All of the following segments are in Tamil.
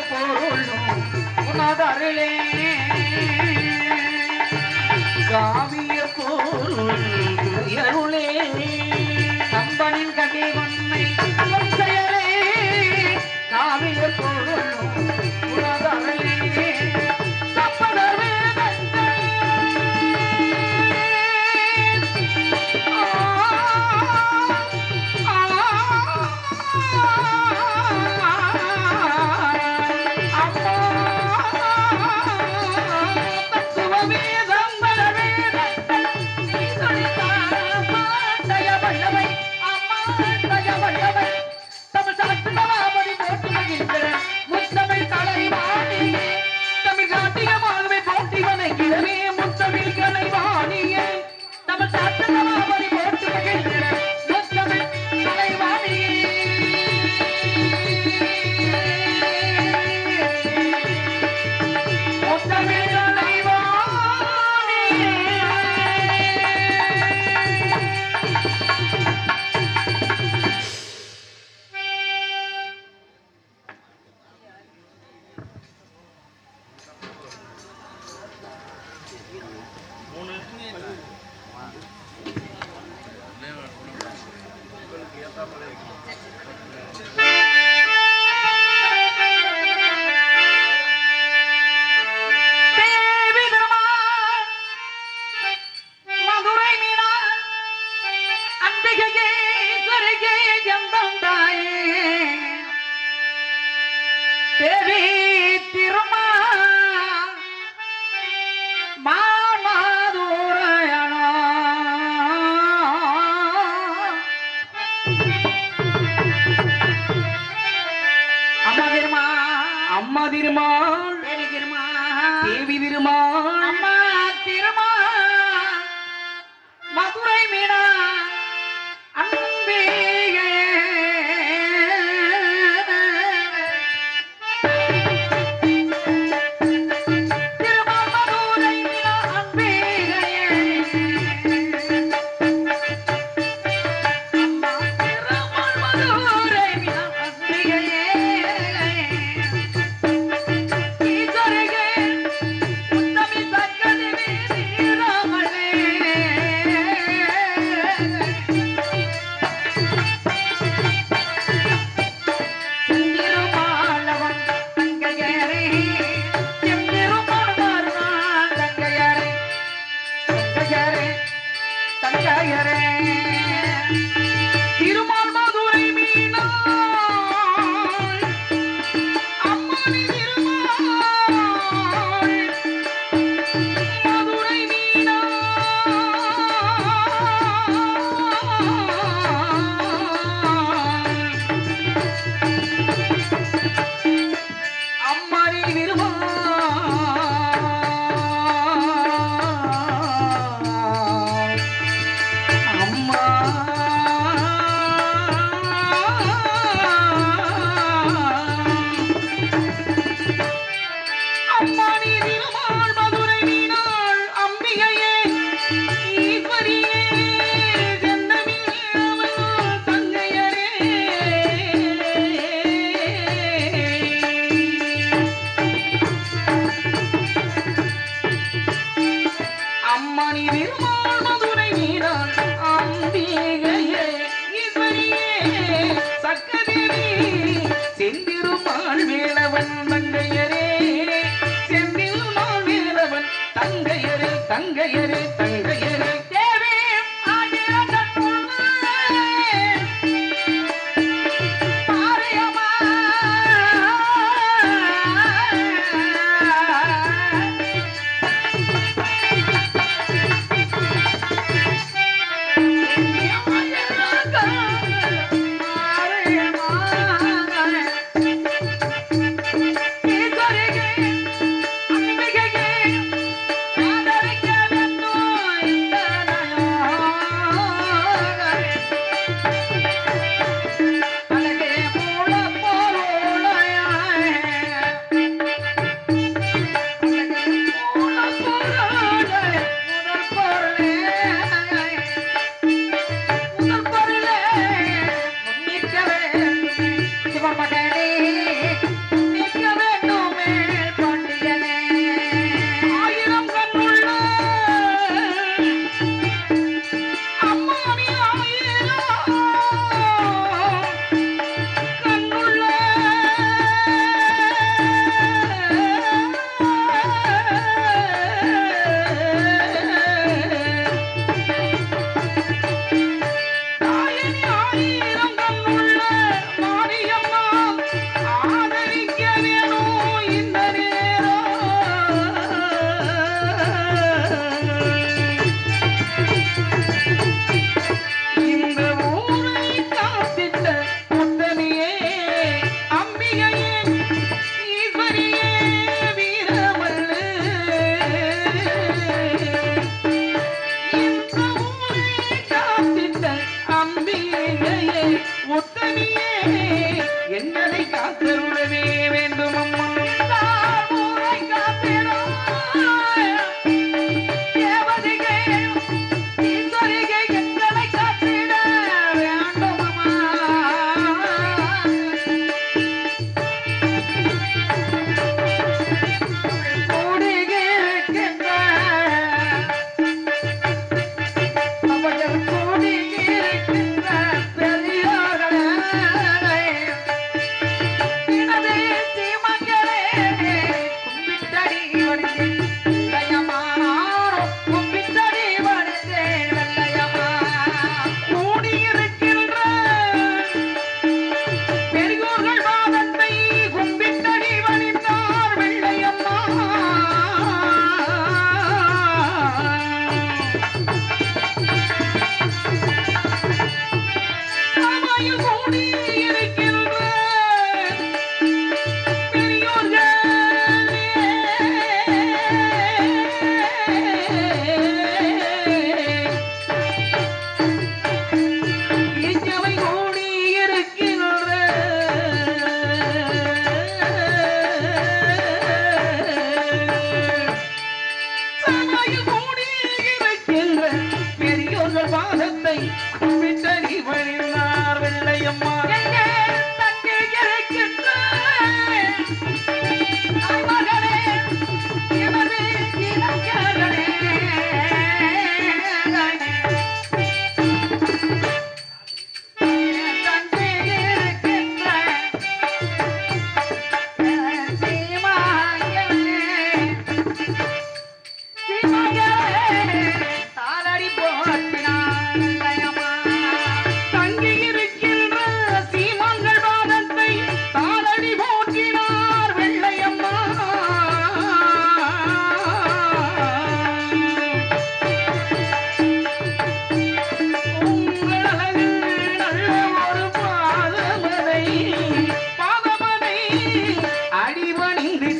பொருளும் உனதருளே காவிய பொருள் துயருளே கம்பனின் கதை உண்மை செயலே காவிய பொருளும் உனதருளே அம்மா திருமால் தேவி திருமால் அம்மா திருமால் மதுரை மீனா அம்பிகை திருமால் மதுரை மீனா அம்பிகை அம்மா திருமால் மதுரை மீனா அம்பிகை திருமால் மதுரை மீனா அம்மணி திருமால் மதுரை மீனா அம்மணி திருமால் செந்திருமாள் வேலவன் தங்கையரே செந்திருமாள் வேலவன் தங்கையரே தங்கையரே தங்கையரே தேவே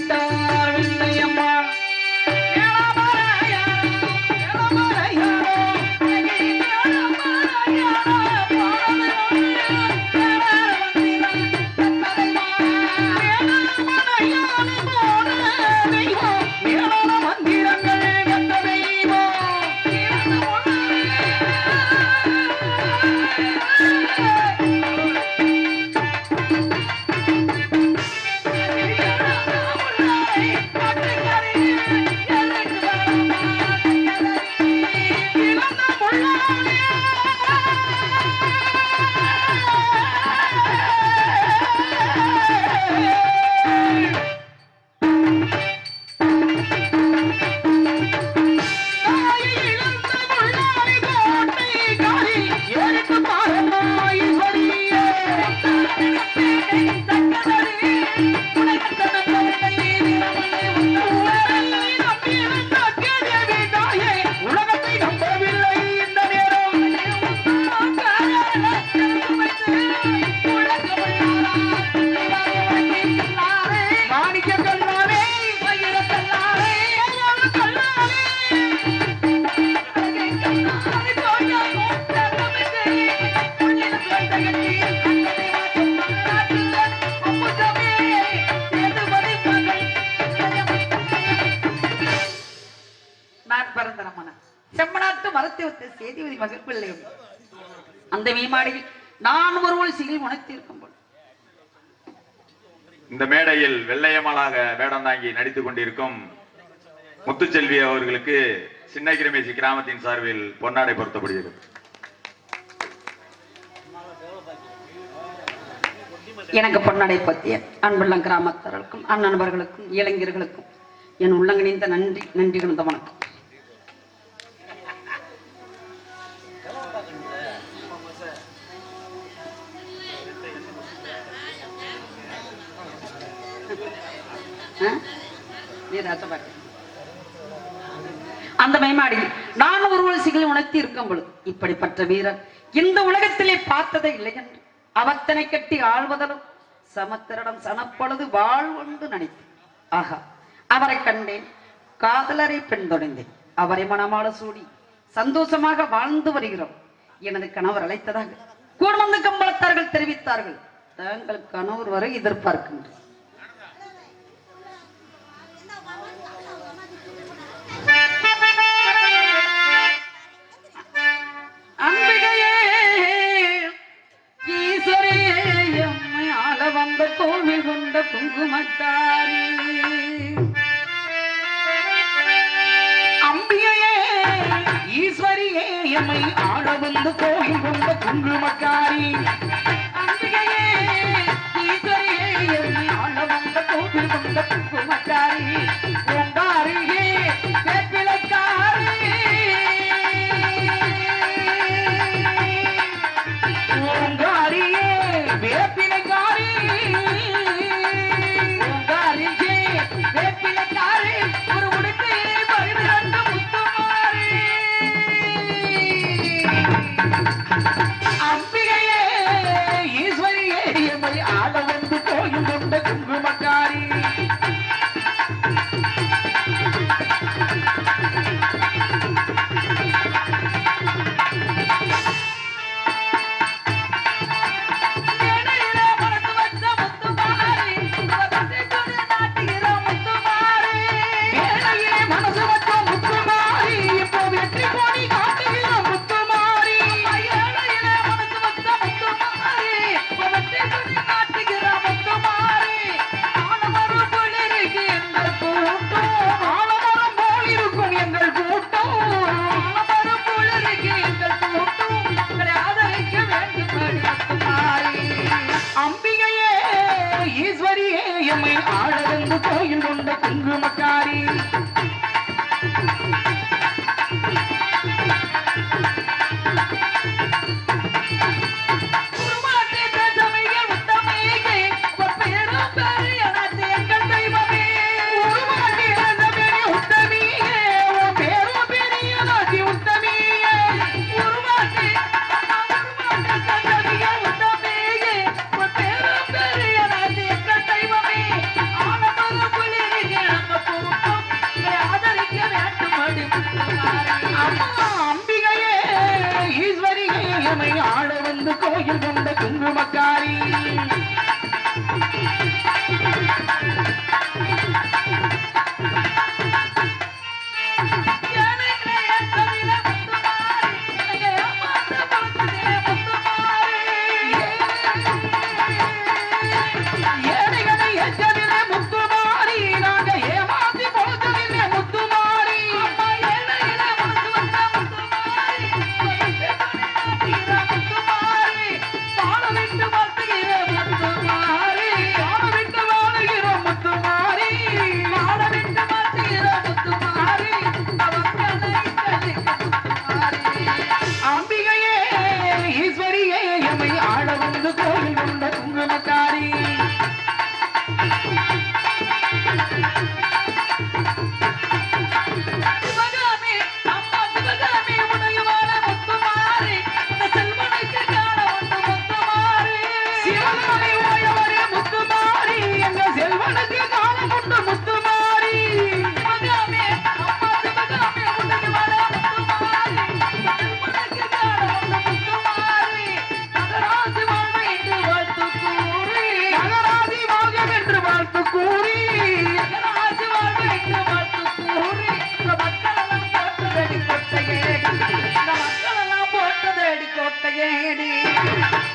விட்டார் வெள்ளையம்மா செம்மநாட்டு மரத்தை ஒத்த சேதிவதி மகள் பிள்ளை அந்த மீமாடியில் நான் ஒருவள் சிகில் உணர்த்திருக்கும் போது இந்த மேடையில் வெள்ளையம்மாளாக வேடம் தாங்கி நடித்துக் கொண்டிருக்கும் முத்துச்செல்வி அவர்களுக்கு சின்னகிரமேசி கிராமத்தின் சார்பில் பொன்னாடை பொருத்தப்படுகிறது. எனக்கு பொன்னாடை பற்றிய அன்புள்ள கிராமத்தார்களுக்கும் அந்நண்பர்களுக்கும் இளைஞர்களுக்கும் என் உள்ளங்கணிந்த நன்றி கிடந்த வணக்கம். அந்த மைமாடியில் நான் ஒருவள் சிகில் உணர்த்தி இருக்கும் பொழுது இப்படிப்பட்ட வீரர் இந்த உலகத்திலே பார்த்ததை இல்லை என்று அவத்தனை கட்டி ஆழ்வதலும் சமத்திரிடம் சனப்பொழுது வாழ்வென்று நினைத்தேன். ஆகா, அவரை கண்டேன், காதலரை பின்தொடர்ந்தேன், அவரை மனமாட சூடி சந்தோஷமாக வாழ்ந்து வருகிறோம். எனது கணவர் அழைத்ததாக கூடமந்து கம்பளத்தார்கள் தெரிவித்தார்கள். தாங்கள் கணவர் வரை எதிர்பார்க்கின்றனர். வந்த கோவில் கொண்ட குங்குமக்காரி அம்பிகையே ஈஸ்வரியே எம்மை ஆள வந்து கோவில் கொண்ட குங்குமக்காரி அம்பிகையே ஈஸ்வரியே எம்மை ஆள வந்த கோவில் கொண்ட குங்குமக்காரி உங்காரியே வேப்பிலைக்காரி உங்காரியே வேப்பிலைக்காரி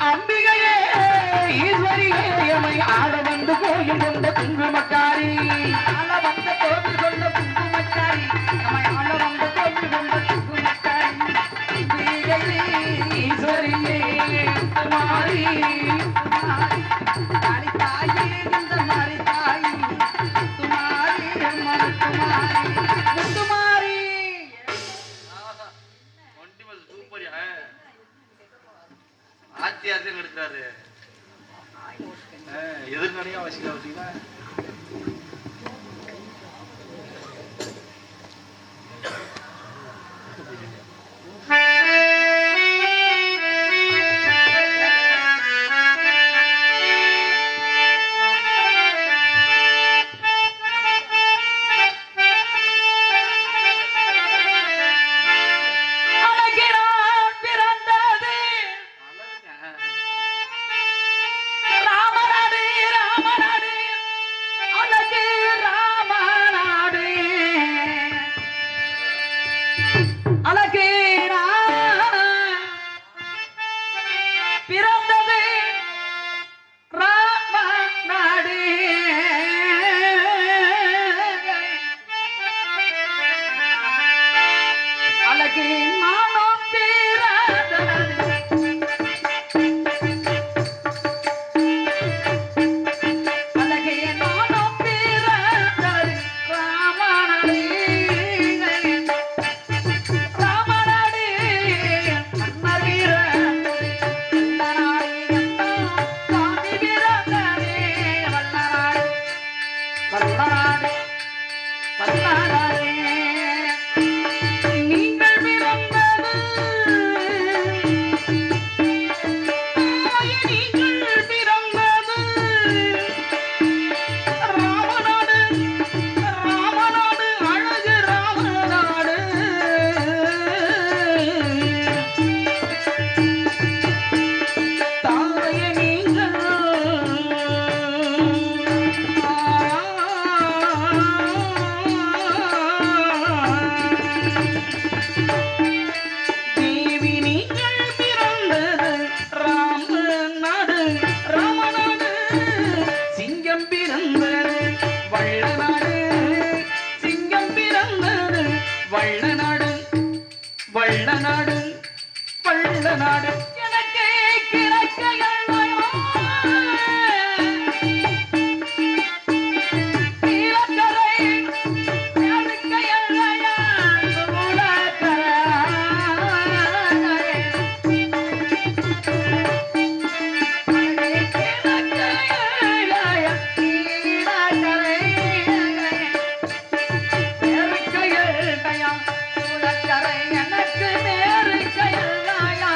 அம்பிகையே ஈஸ்வரியே எமை ஆட வந்து கோயில் கொண்ட குங்குமக்காரி ஆள வந்த கோவில் கொண்ட குங்குமக்காரி நம்மை ஆள வந்த கோவில் கொண்ட குங்குமக்காரி ஈஸ்வரியே குமாரி தாய் தாயே இந்த மாதிரி தாய் துமாரி மருத்துமாரி முத்துமாரி ஆத்தியார்த்தையும் எடுத்தாரு எதிர்கடையும் அவசியம் வச்சுங்களா எனக்கு நேரு கையாயா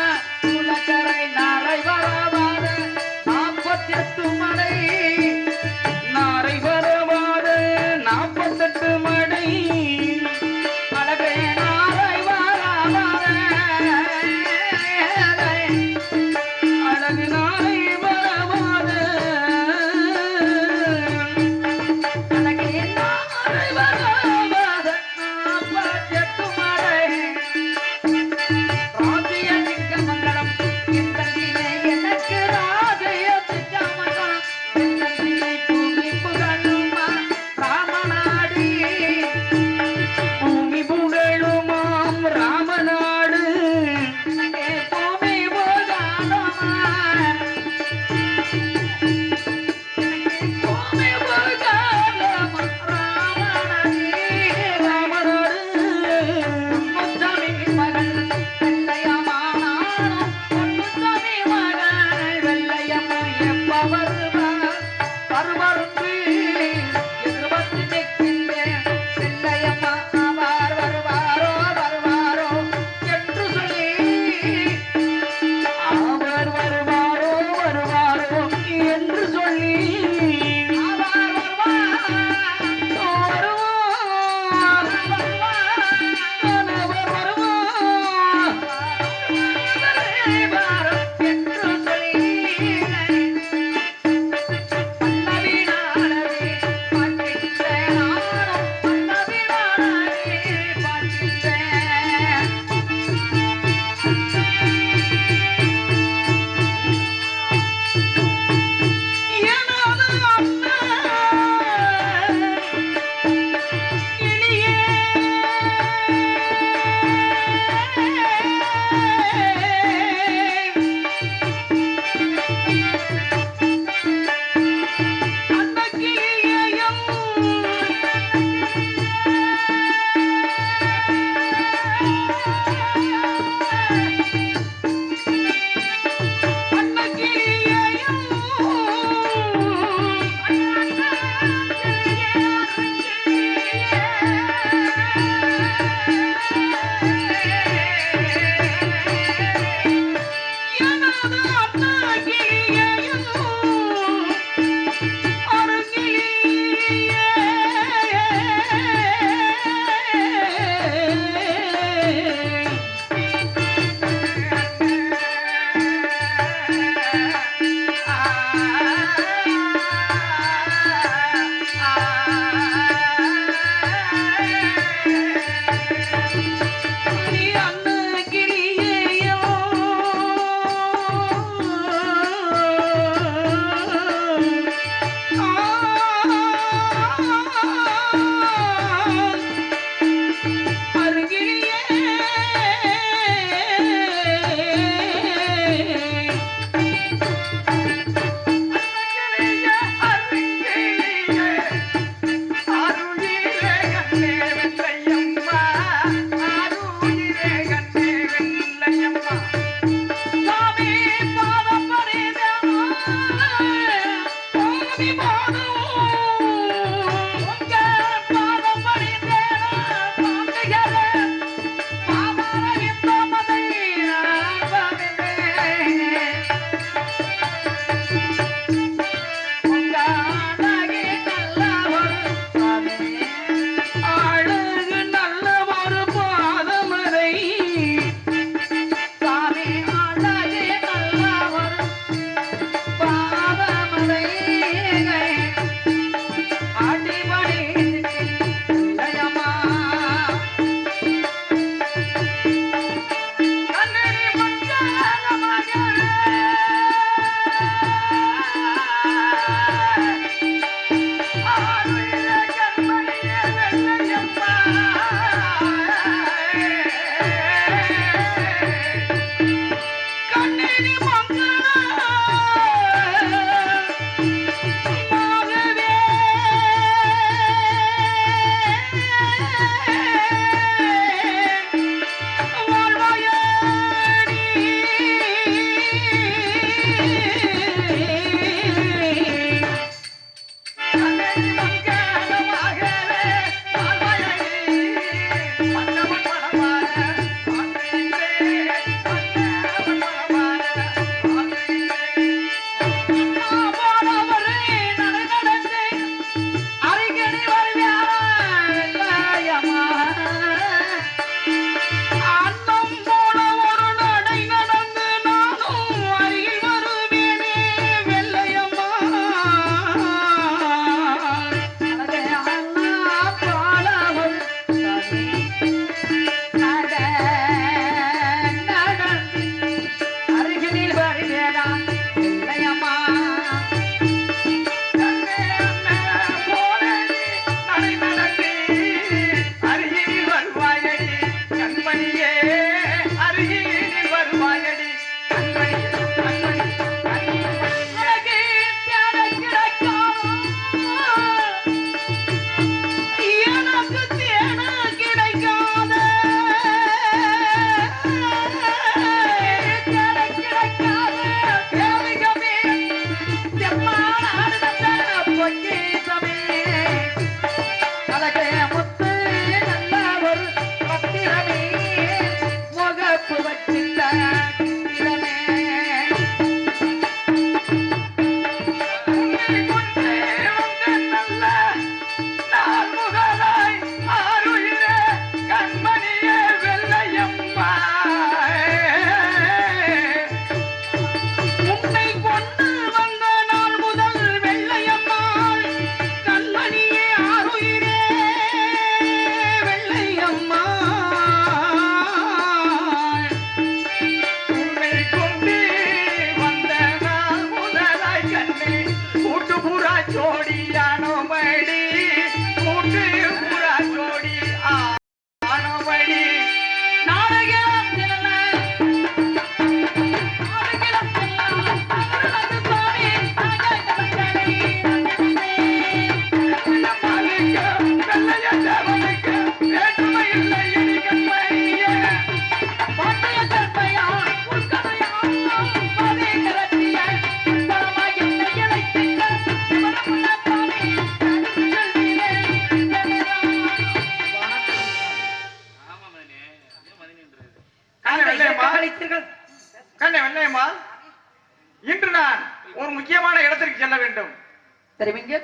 தெரிவிங்க.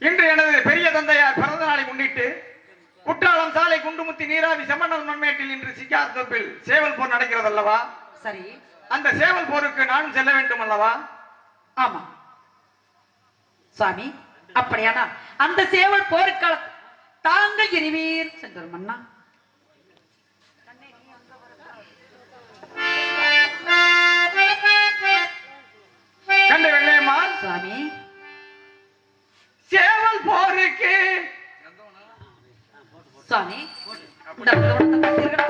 இன்று எனது பெரிய தந்தையார் பிறந்த நாளை முன்னிட்டு குற்றாலம் சாலை குண்டுமுத்தி நீராவி செம்மண்ணல் மண்மேட்டில் இன்று சிக்கார் தொப்பில் சேவல் போர் நடக்கிறது அல்லவா? சரி. அந்த சேவல் போருக்கு நானும் செல்ல வேண்டும் அல்லவா? ஆமா சாமி. அப்படியானா அந்த சேவல் போர்க்கால தாங்கள் எறிவீர் சென்றார் மன்னா. கண்டு வெள்ளையம்மா சாமி, சேவல் போருக்கு சாமி இந்த நந்தவனத்தை பார்த்தீர்களா?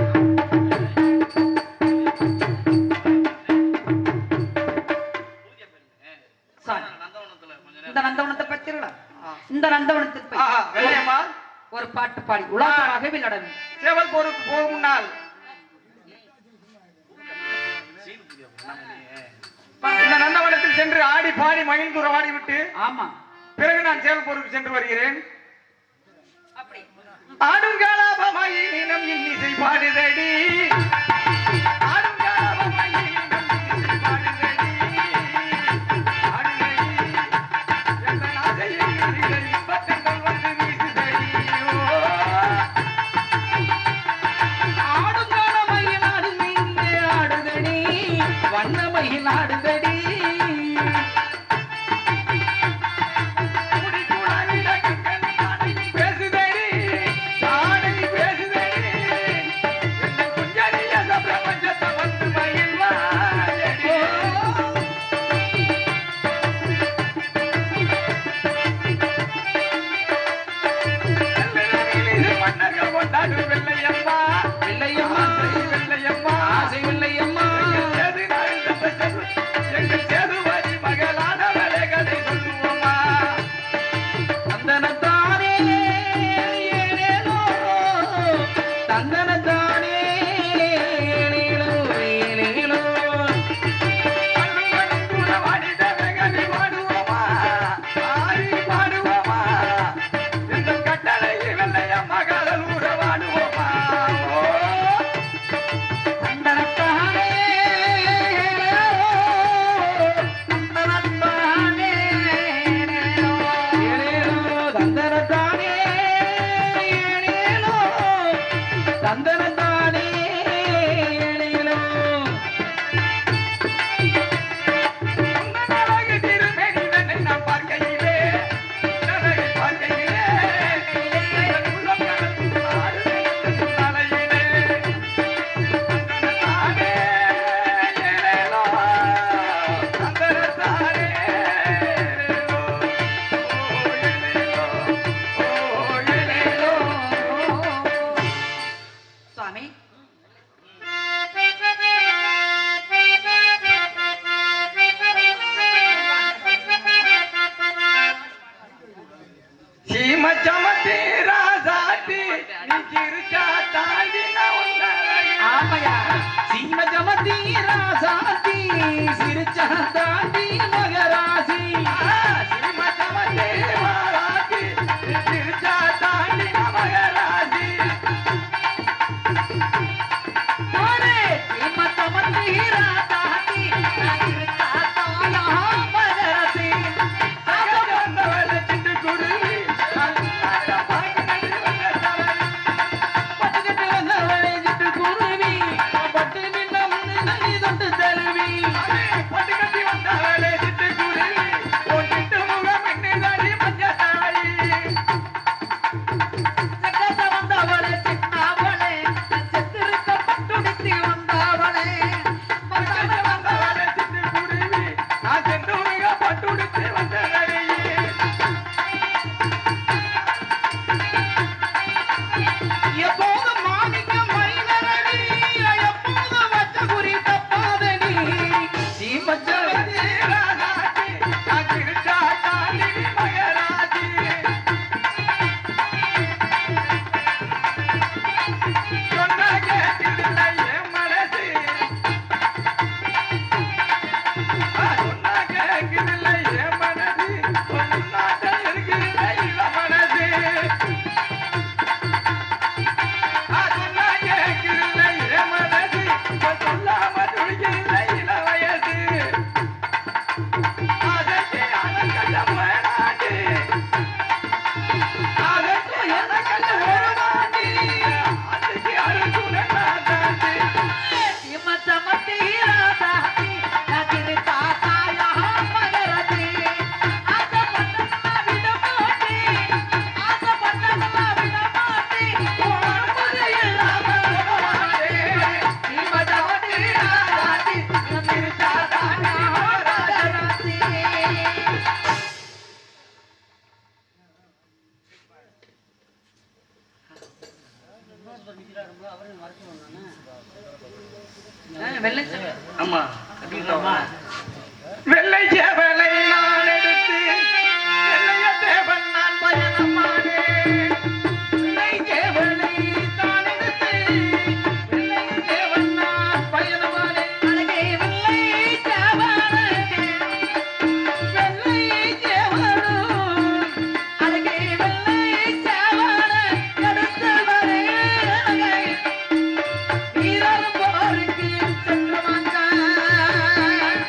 சாமி இந்த நந்தவனத்தை பார்த்தீர்களா? இந்த நந்தவனத்தில் போய் வெள்ளையம்மா ஒரு பாட்டு பாடி உலகமாக விளையாட வேண்டும். சேவல் போருக்கு போகும் முன்னால் இந்த நந்தவனத்தில் சென்று ஆடி பாடி மகிழ்ந்துறவாடி விட்டு ஆமா பிறகு நான் சேவல் போருக்கு சென்று வருகிறேன். ஆடும் காலாபமாயினம் இன்னிசை பாடுதடி, ஆடும் காலாபமாயினம் இன்னிசை பாடுதடி, ஆடுதடி எந்த நாசையில் இருக்கிற இன்பத்தங்கள் வந்து வீசுதடி. ஆடும் காலமையில் ஆடும் இங்கே ஆடுதடி, வண்ணமையில் ஆடுதடி. வெள்ளை சேவல். ஆமா வெள்ளை சேவலை நான் எடுத்து வெள்ளைய தேவன் நான் பயணமானே. வெள்ளை சேவலை தான் எடுத்து வெள்ளை சேவல் நான் பயணமானே. அழகே வெள்ளை சேவலுக்கு, வெள்ளை சேவலும், அழகே வெள்ளை சேவலை எடுத்து வருகிறேன். வீரர் போருக்கு சென்று வந்தார்.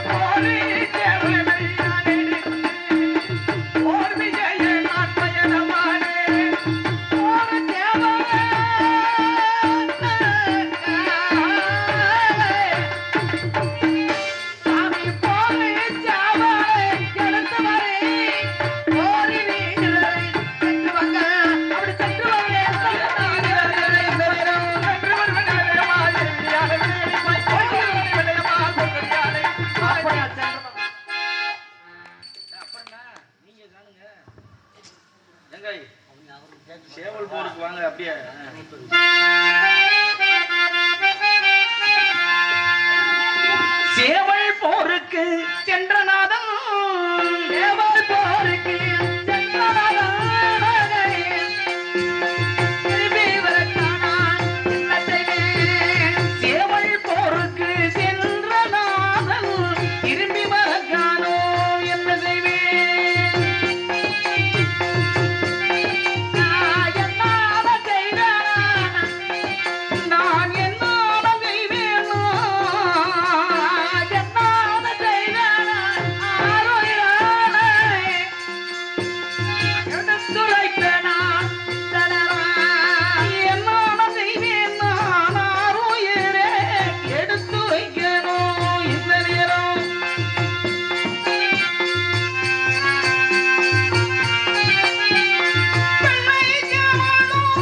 போரி சேவலை நான் எடுத்து ஓர் விஜய நான் பயணமானே. ஒரு சேவலை சாமி போரி சேவலை எடுத்து வரேன். ஓரி வீரரை சென்று வாங்க. அப்படி சென்று வரேன். சேவல் போருக்கு வாங்க அப்படியே. சேவல் போருக்கு சென்ற நாதம் சேவல் போருக்கு சென்றவர்கள் திரும்பி வரக்கானான் என்ன செய்வேன்? சேவல் போருக்கு சென்ற நாதம் திரும்பி வரக்கானோ என்ன செய்வேன்? நான் என்னால செய்வேன்? நான் என்னால செய்வேன்? என்னால செய்வேன்? ஆரோயிரானை எடுத்துரைப்பேனா தளரான். என்னால செய்வேன்? நான் ஆருயிரே எடுத்து வைக்கணும் இந்த நேரம். வெள்ளை சேவலும்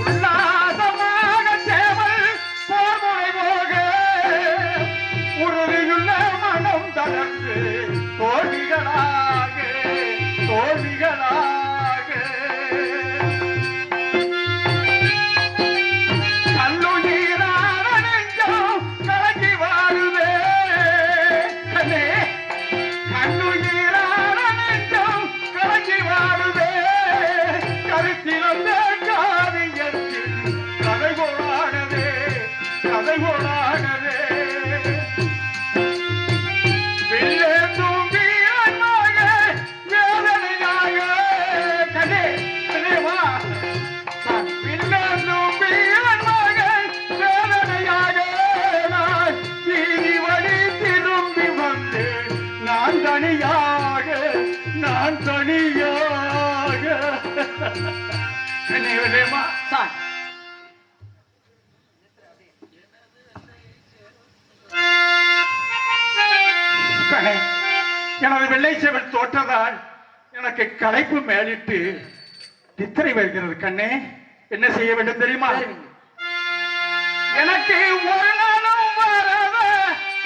உல்லாசமாக சேவல் போர்முனை போக உறுதியுள்ள மனம் தளர்ந்து தோல்விகளாக கல்லுயிரான நெஞ்சம் கலங்கி வாழுதே. கண்ணே, கல்லுயிரான நெஞ்சம் கலங்கி வாழுதே. கருத்திலந்த காரியத்தில் கதை போடானதே. வெள்ளேந்தும் வீரனாக வேதனையாக கண்ணே, கண்ணே வா. வில்லந்தும் வீரனாக வேதனையாக நான் வீதி வழி திரும்பி வந்து நான் தனியாக கண்ணே, வில்லேம்மா. சார் கண்ணே, எனது வெள்ளை சேவல் தோற்றதால் எனக்கு களைப்பு மேலிட்டு நித்திரை வருகிறது. கண்ணே, என்ன செய்ய வேண்டும் தெரியுமா? எனக்கு ஒரு நாளும் வரத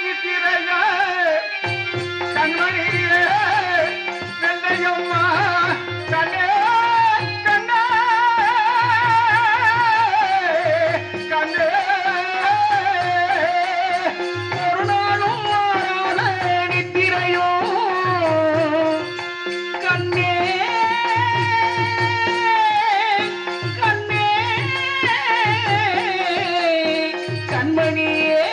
நித்திரையே. கண்மணியே, வெள்ளையம்மா, கண்ணே, கண்ணே, கண்ணே. ஒரு நாளும் வாழ நித்திரையோ கண்ணே கண்ணே கண்மணியே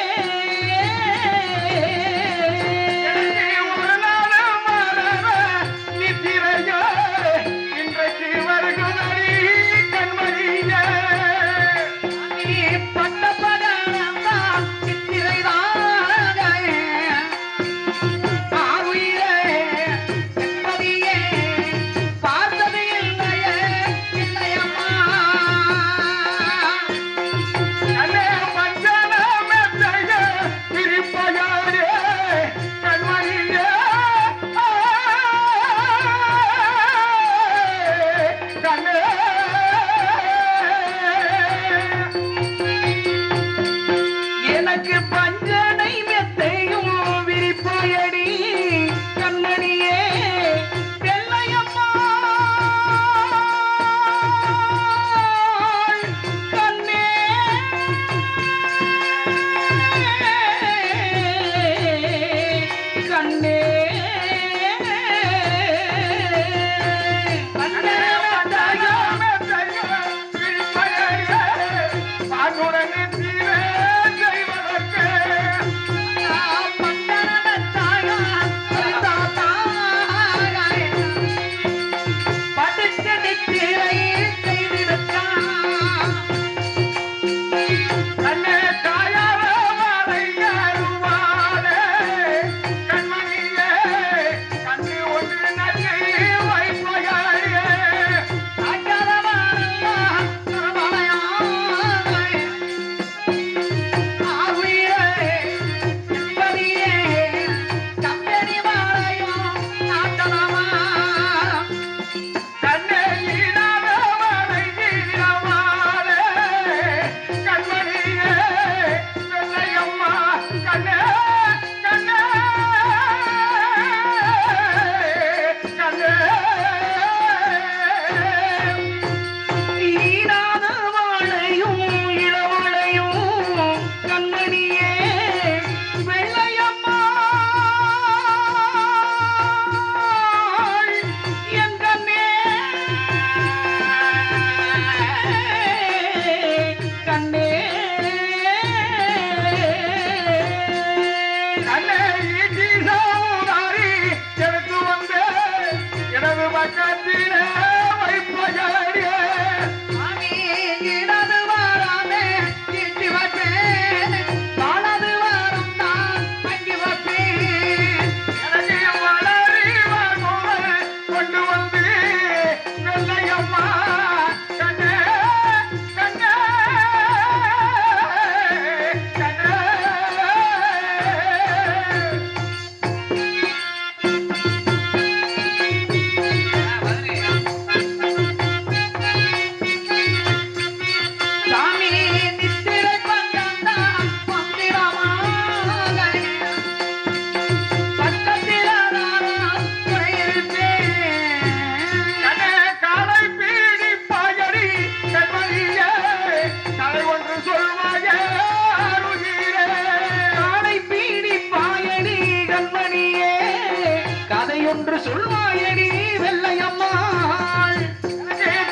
ஒன்று சொல்வாயடி வெள்ளையம்மாள்.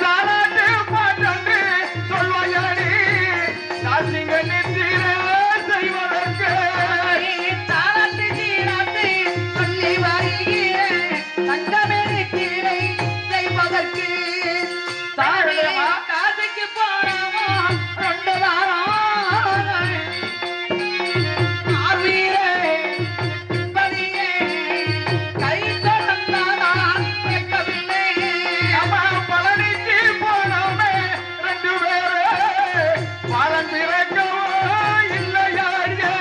தாலாட்டு பாட்டொன்று சொல்வாயடி காசிங்க நெற்றில செய்வதற்கு. தாலாட்டு சீராட்டு சொல்லி வருகிறேன் தங்கமேனி கீழே செய்வதற்கு. தாழமா காசுக்கு போனோமா 2 வாரம் ஆர்வீரே பதியே கை தொடர்ந்தாதான் கேட்கவில்லை. நம்ம பழனிக்கு போனோமே 2 பேரு பாலம் பிறக்கவோ இல்லையாடியே.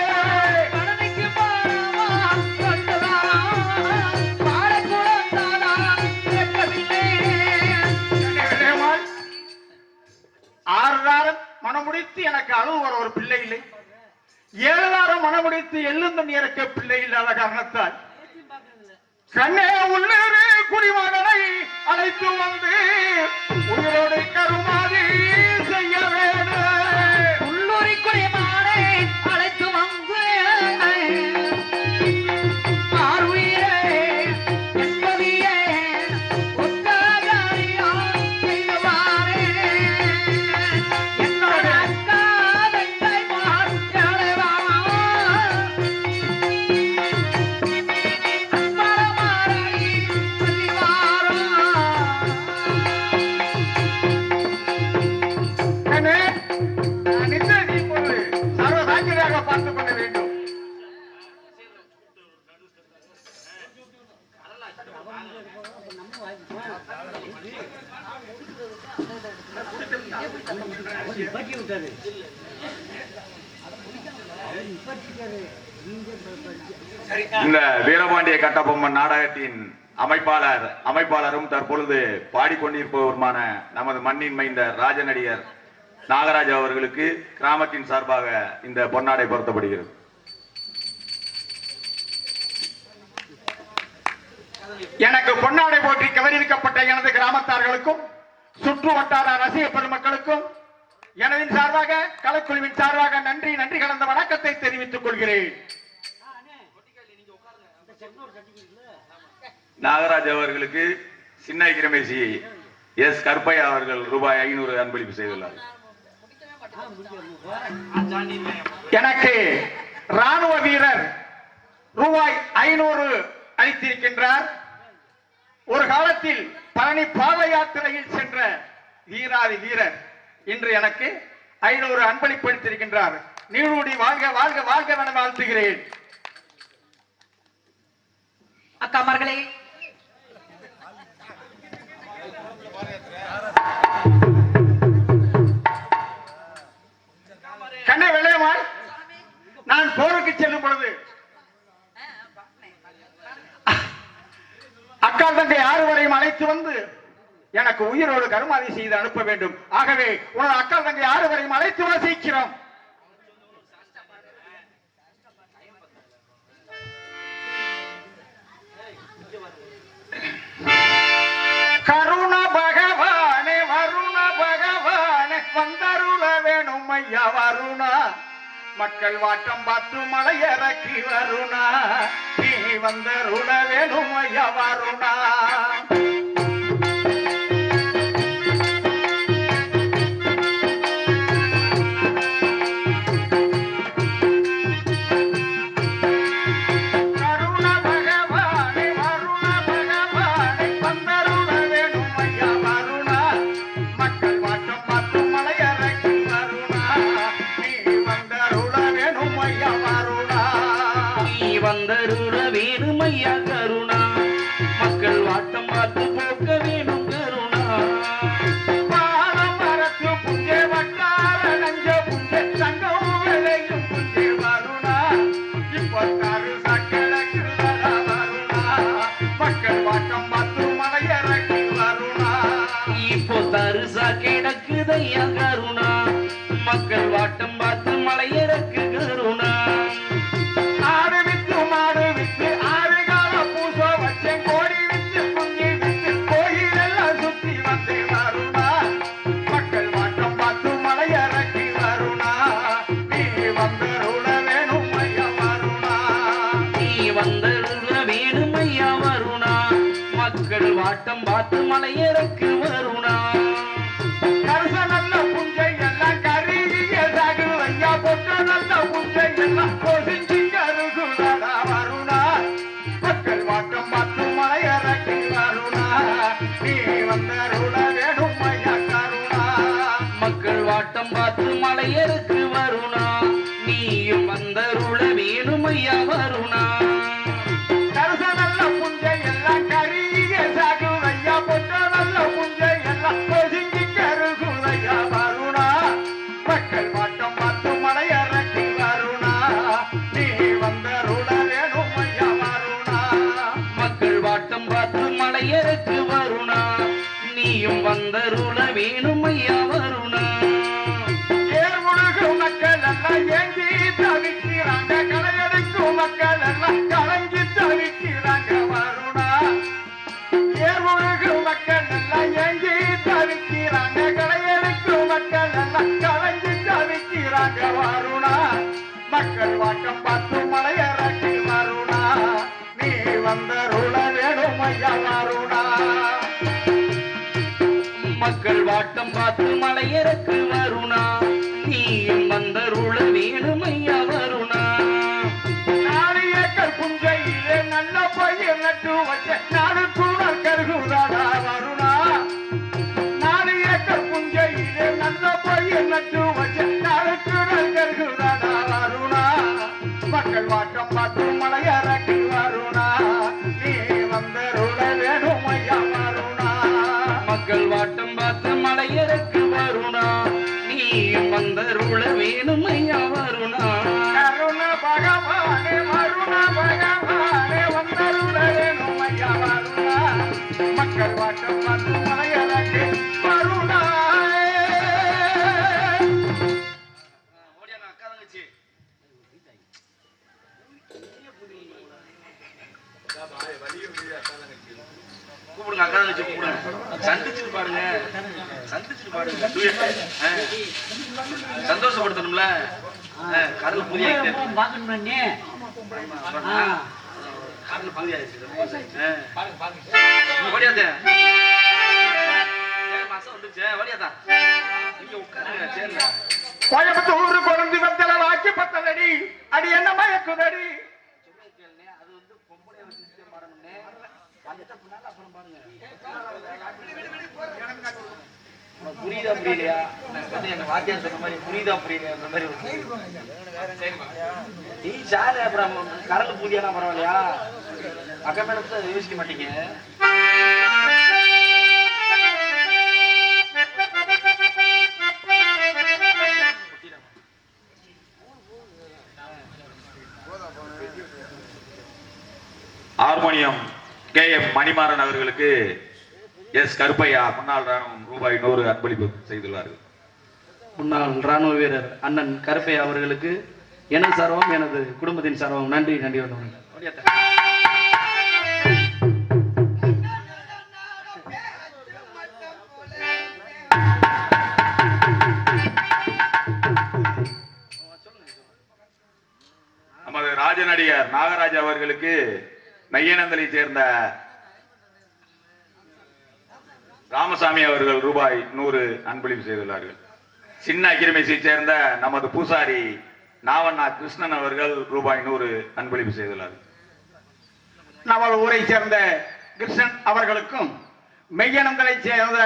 பழனிக்கு போனோமா 2 வாரம் பாலக்குளம் தாதான் கேட்கவில்லை. 6 வாரம் மனமுடித்து எனக்கு அழுவு வர ஒரு பிள்ளை இல்லை. 7 வாரம் மனமுடித்து எள்ளுந்தம் இறக்க பிள்ளை இல்லாத காரணத்தால் கண்ணே உள்ளூரு குடிமகனை அழைத்து வந்து உயிரோடு கருமாதி செய்ய வேண்டும். உள்ளூரி குடிமானை அழைத்து வந்து ஆர்வீரே என்பதியே ஒத்தாரியா செய்வாரே. என்னோட அக்கா தங்கை மாற்றலைவா அன்பரமாரி சொல்லிவாரா. கண்ணே, நான் நிச்சயம் இப்போது சர்வ சாக்கியராக பார்த்துக் கொள்ள வேண்டும். இந்த வீரபாண்டிய கட்டபொம்மன் நாடகத்தின் அமைப்பாளரும் தற்பொழுது பாடிக்கொண்டிருப்பவருமான நமது மண்ணின் மைந்த ராஜநடிகர் நாகராஜ் அவர்களுக்கு கிராமத்தின் சார்பாக இந்த பொன்னாடை பொருத்தப்படுகிறது. எனக்கு பொன்னாடை போற்றி கவனிக்கப்பட்ட எனது கிராமத்தார்களுக்கும் சுற்று வட்டார ரசிக பெருமக்களுக்கும் எனது சார்பாக கலைக்குழுவின் சார்பாக நன்றி கலந்த வணக்கத்தை தெரிவித்துக் கொள்கிறேன். நாகராஜ் அவர்களுக்கு சின்ன கிரமேசி எஸ் கருப்பையா அவர்கள் ரூபாய் 500 அன்பளிப்பு செய்துள்ளார். எனக்கு ராணுவ வீரர் ரூபாய் 500 அளித்திருக்கின்றார். ஒரு காலத்தில் பழனி பாத யாத்திரையில் சென்ற வீராதி வீரர் இன்று எனக்கு 500 அன்பளிப்பு அளித்திருக்கின்றார். நீடூடி வாழ்க வாழ்க வாழ்க என வாழ்த்துகிறேன். அக்காமார்களே, கண்ணை வெள்ளையம்மாள், நான் போருக்கு செல்லும் பொழுது அக்கா தங்கை 6 வரையும் அழைத்து வந்து எனக்கு உயிரோடு கருமாதி செய்து அனுப்ப வேண்டும். ஆகவே உனது அக்கா தங்கை 6 வரையும் அழைத்து வர சீக்கிரம். கருண பகவானே வருண பகவானே வந்தருள வேணும் ஐயா வருணா. மக்கள் வாட்டம் பார்த்து மலை இறக்கி வருணா. நீ வந்தருள வேணும் ஐயா வருணா. வந்தருள வேணுமையா கருணா. மக்கள் வாட்ட மக்கள் வாட்டம் பார்த்து மலையேறக்கு வருணா கருச நல்ல புஞ்சை எல்லாம் கருகிய சாகு ஐயா பொட்ட நல்ல புஞ்சை எல்லாம் கொசிஞ்சி கருகுலடா வருணா மக்கள் வாட்டம் பார்த்து மலையறக்கி வருணா நீ வந்தருள வேணும் ஐயா கருணா மக்கள் வாட்டம் பார்த்து மலையேறக்கு வருணா நீயும் வந்தருள வேணும் ஐயா வருணா கருச நல்ல புஞ்சை எல்லாம் கருகிய சாகு ஐயா பொட்ட நல்ல புஞ்சை எல்லாம் கொசிஞ்சி கருகுலையா வருணா மக்கள் வாட்டம் பார்த்து மலையறக்கி வருணா நீ வந்தருள வேணும் ஐயா வருணா மக்கள் வாட்டம் பார்த்து மலையேறக்கு வருணா நீயும் வந்தருள வேணும் ஐயா வருணா ஏர்முழுகு மக்கள் எல்லாம் ஏங்கி தவிக்கிறாங்க கலையெடுக்கும் மக்கள் எல்லாம் கலங்கி தவிக்கிறாங்க வருணா ஏர்முழுகு மக்கள் எல்லாம் ஏங்கி தவிக்கிறாங்க கலையெடுக்கும் மக்கள் எல்லாம் கலங்கி தவிக்கிறாங்க வருணா மக்கள் வாட்டம் பார்த்து மலையறக்கி வருணா நீ வந்தருள வேணும் ஐயா வருணா மக்கள் வாட்டம் பார்த்து மலையேறக்கு வருணா நீயும் வந்தருள வேணும் ஐயா வருணா 4 ஏக்கர் புஞ்சையிலே நல்ல பயிர் நட்டு வச்ச 4 தூணர் கருகுதாடா வருணா 4 ஏக்கர் புஞ்சையிலே நல்ல பயிர் நட்டு வச்ச 4 தூணர் கருகுதாடா வருணா மக்கள் வாட்டம் பார்த்து மலையறக்கி வருணா நீ வந்தருள வேணும் ஐயா வருணா மக்கள் வாட்டம் பார்த்து மலையேறக்கு வருணா நீயும் வந்தருள வேணும் ஐயா வருணா கருண பகவானே வருண பகவானே வந்தருள வேணும் ஐயா வருணா மக்கள் வாட்டம் பார்த்து மலையறக்கி வருணா கூப்பிடுங்க அக்கா தங்கச்சி கூப்பிடுங்க சந்திச்சுட்டு பாருங்க சந்திச்சுட்டு பாருங்க சந்தோஷப்படுத்தணும்ல கடல் புதிய கடல் புதிய ஓடியாத மாசம் வந்துச்சு ஓடியாதா நீங்க உட்காருங்க சேர்ல கோயம்புத்தூர் கொழுந்து வந்தல வாக்கி பத்தலடி அடி என்ன மயக்குதடி அது வந்து பொம்பளை வச்சு பாருங்க அப்புறம் பாருங்க புரியுதா புரியலையா எங்க வாத்தியார் சொன்ன மாதிரி புரியுதா புரியலையா அந்த மாதிரி நீ சாரு அப்புறம் கடல் பூதியானா பரவாயில்லையா அக்கா மேடம் யோசிக்க மாட்டீங்க ஹார்மோனியம் KM மணிமாறன் அவர்களுக்கு எஸ் கருப்பையா முன்னாள் ராணுவம் ரூபாய் 100 அன்பளிப்பு செய்துள்ளார்கள். முன்னாள் ராணுவ வீரர் அண்ணன் கருப்பையா அவர்களுக்கு எனது சார்பாகவும் எனது குடும்பத்தின் சார்பாகவும் நன்றி நன்றி வணக்கம். நமது ராஜ நடிகர் நாகராஜ் அவர்களுக்கு மையனந்தலை சேர்ந்த ராமசாமி அவர்கள் ரூபாய் 100 அன்பளிப்பு செய்துள்ளார்கள். சின்ன அக்கிரமேசியை சேர்ந்த நமது பூசாரி நாவண்ணா கிருஷ்ணன் அவர்கள் ரூபாய் 100 அன்பளிப்பு செய்துள்ளார்கள். நமது ஊரை சேர்ந்த கிருஷ்ணன் அவர்களுக்கும் மெய்யனந்தலை சேர்ந்த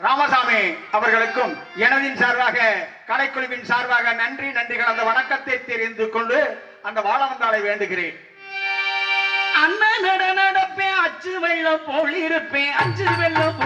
ராமசாமி அவர்களுக்கும் எனதின் சார்பாக கலைக்குழுவின் சார்பாக நன்றி நன்றி கலந்த வணக்கத்தை தெரிந்து கொண்டு அந்த வாழவந்தாளை வேண்டுகிறேன். அண்ணன் நடப்பேன் அச்சு வெள்ளம் போல் இருப்பேன் அச்சு வெள்ளம்